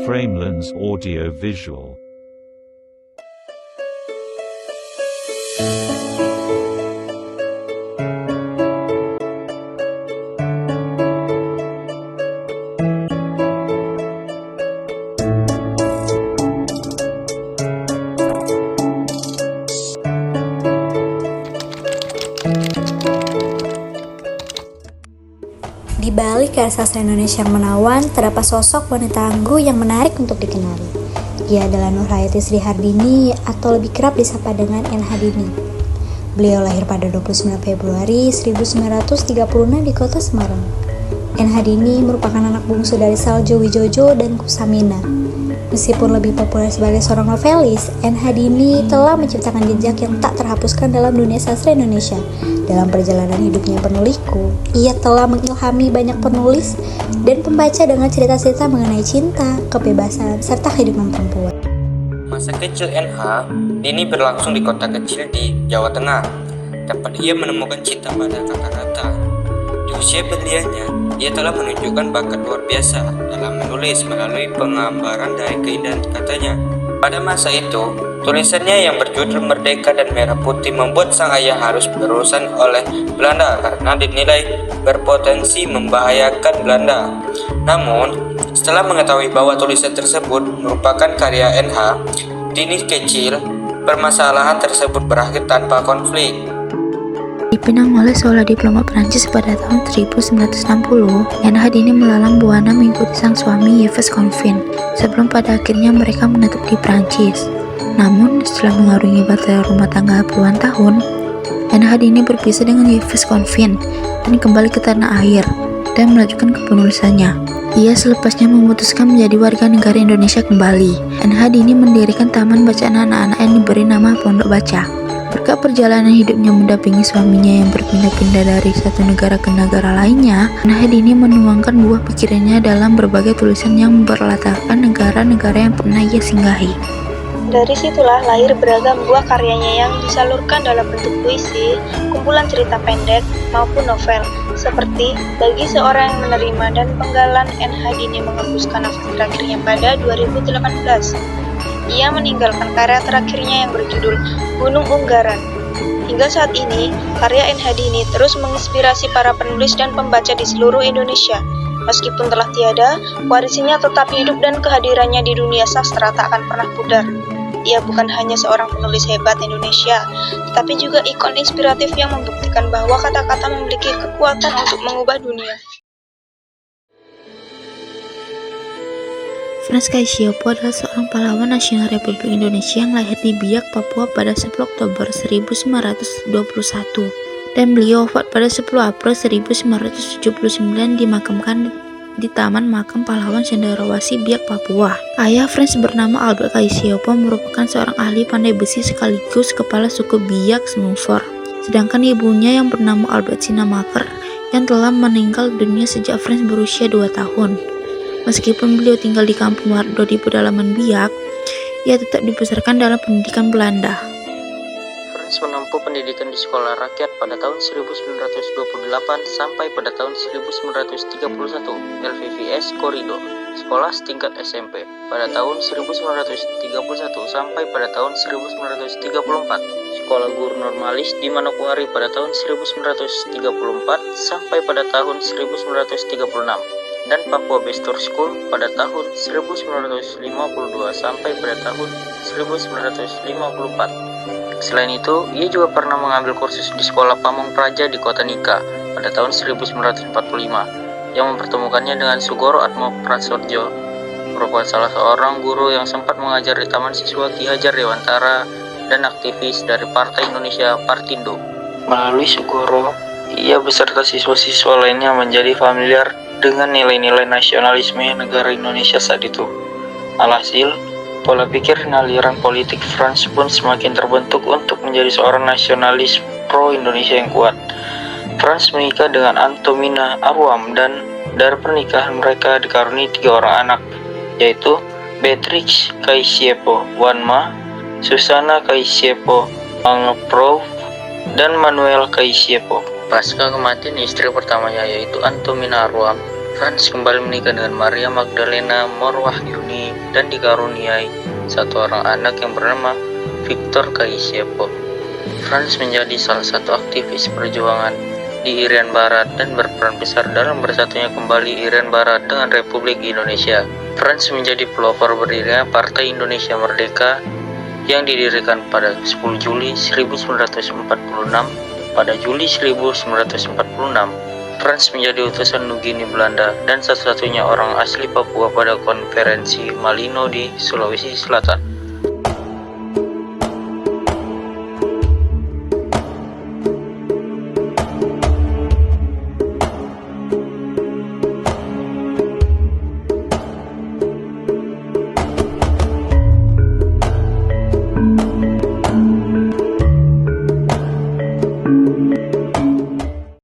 Framelens Audio Visual. Di balik karya sastra Indonesia yang menawan, terdapat sosok wanita tangguh yang menarik untuk dikenali. Ia adalah Nurhayati Sri Hardini atau lebih kerap disapa dengan N. Hardini. Beliau lahir pada 29 Februari 1936 di kota Semarang. N. Hardini merupakan anak bungsu dari Saljo Wijojo dan Kusamina. Meskipun lebih populer sebagai seorang novelis, N. Hardini telah menciptakan jejak yang tak terhapuskan dalam dunia sastra Indonesia. Dalam perjalanan hidupnya penulisku, ia telah mengilhami banyak penulis dan pembaca dengan cerita-cerita mengenai cinta, kebebasan, serta kehidupan perempuan. Masa kecil NH Dini berlangsung di kota kecil di Jawa Tengah, tempat ia menemukan cinta pada kata-kata. Di usia belianya, ia telah menunjukkan bakat luar biasa dalam menulis melalui penggambaran dari keindahan katanya. Pada masa itu, tulisannya yang berjudul Merdeka dan Merah Putih membuat sang ayah harus berurusan oleh Belanda karena dinilai berpotensi membahayakan Belanda. Namun, setelah mengetahui bahwa tulisan tersebut merupakan karya NH, Dini kecil, permasalahan tersebut berakhir tanpa konflik. Dipinang oleh seolah diplomat Prancis pada tahun 1960, N. Hardini melalang buana mengikuti sang suami Yves Confin sebelum pada akhirnya mereka menetap di Prancis. Namun, setelah mengarungi bahtera rumah tangga puluhan tahun, N. Hardini berpisah dengan Yves Confin dan kembali ke tanah air dan melanjutkan kepenulisannya. Ia selepasnya memutuskan menjadi warga negara Indonesia kembali. N. Hardini mendirikan taman bacaan anak-anak yang diberi nama Pondok Baca. Berkat perjalanan hidupnya mendampingi suaminya yang berpindah-pindah dari satu negara ke negara lainnya, N. Hardini menuangkan buah pikirannya dalam berbagai tulisan yang berlatarkan negara-negara yang pernah ia singgahi. Dari situlah lahir beragam buah karyanya yang disalurkan dalam bentuk puisi, kumpulan cerita pendek, maupun novel, seperti Bagi Seorang Yang Menerima dan Penggalan. N. Hardini mengembuskan nafas terakhirnya pada 2018. Ia meninggalkan karya terakhirnya yang berjudul Gunung Unggaran. Hingga saat ini, karya N. Hardini terus menginspirasi para penulis dan pembaca di seluruh Indonesia. Meskipun telah tiada, warisinya tetap hidup dan kehadirannya di dunia sastra tak akan pernah pudar. Ia bukan hanya seorang penulis hebat Indonesia, tetapi juga ikon inspiratif yang membuktikan bahwa kata-kata memiliki kekuatan untuk mengubah dunia. Frans Kaisiepo adalah seorang pahlawan nasional Republik Indonesia yang lahir di Biak, Papua pada 10 Oktober 1921 dan beliau wafat pada 10 April 1979 dimakamkan di Taman Makam Pahlawan Cenderawasih, Biak, Papua. Ayah Frans bernama Albert Kaisiepo merupakan seorang ahli pandai besi sekaligus kepala suku Biak Smufor. Sedangkan ibunya yang bernama Albertina Maker yang telah meninggal dunia sejak Frans berusia 2 tahun. Meskipun beliau tinggal di kampung Wardo di pedalaman Biak, ia tetap dibesarkan dalam pendidikan Belanda. Frans menempuh pendidikan di sekolah rakyat pada tahun 1928 sampai pada tahun 1931, LVVS Koridor, sekolah setingkat SMP, pada tahun 1931 sampai pada tahun 1934, sekolah guru normalis di Manokwari pada tahun 1934 sampai pada tahun 1936, dan Papua Bestor School pada tahun 1952 sampai pada tahun 1954. Selain itu, ia juga pernah mengambil kursus di Sekolah Pamong Praja di Kota Nika pada tahun 1945 yang mempertemukannya dengan Sugoro Atmo Prasojo, merupakan salah seorang guru yang sempat mengajar di Taman Siswa Ki Hajar Dewantara dan aktivis dari Partai Indonesia Partindo. Melalui Sugoro, ia beserta siswa-siswa lainnya menjadi familiar dengan nilai-nilai nasionalisme negara Indonesia saat itu. Alhasil, pola pikir dan aliran politik Frans pun semakin terbentuk untuk menjadi seorang nasionalis pro-Indonesia yang kuat. Frans menikah dengan Antomina Arwam dan dari pernikahan mereka dikaruniai 3 orang anak, yaitu Beatrix Kaisiepo Wanma, Susana Kaisiepo Mangeprov, dan Manuel Kaisiepo. Pasca kematian istri pertamanya yaitu Antomina Arwam, Frans kembali menikah dengan Maria Magdalena Morwahyuni dan dikaruniai satu orang anak yang bernama Victor Kaisiepo. Franz menjadi salah satu aktivis perjuangan di Irian Barat dan berperan besar dalam bersatunya kembali Irian Barat dengan Republik Indonesia. Franz menjadi pelopor berdirinya Partai Indonesia Merdeka yang didirikan pada 10 Juli 1946. Pada Juli 1946, Franz menjadi utusan Nugini Belanda dan satu-satunya orang asli Papua pada konferensi Malino di Sulawesi Selatan.